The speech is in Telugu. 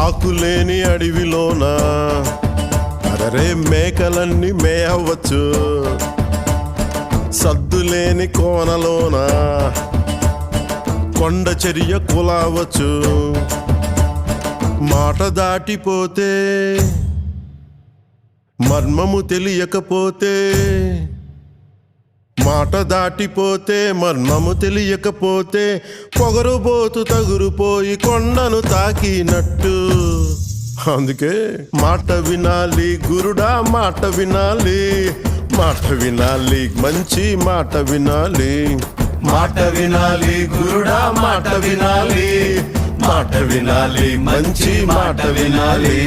ఆకులేని అడవిలోన అరే మేకలన్నీ మేయవచ్చు. సద్దులేని కోనలోన కొండ చర్య కులావచ్చు. మాట దాటిపోతే మర్మము తెలియకపోతే, మాట దాటిపోతే మర్మము తెలియకపోతే పొగరుబోతు తగురుపోయి కొండను తాకినట్టు. అందుకే మాట వినాలి గురుడా, మాట వినాలి, మాట వినాలి, మంచి మాట వినాలి. మాట వినాలి గురుడా, మాట వినాలి, మాట వినాలి, మంచి మాట వినాలి.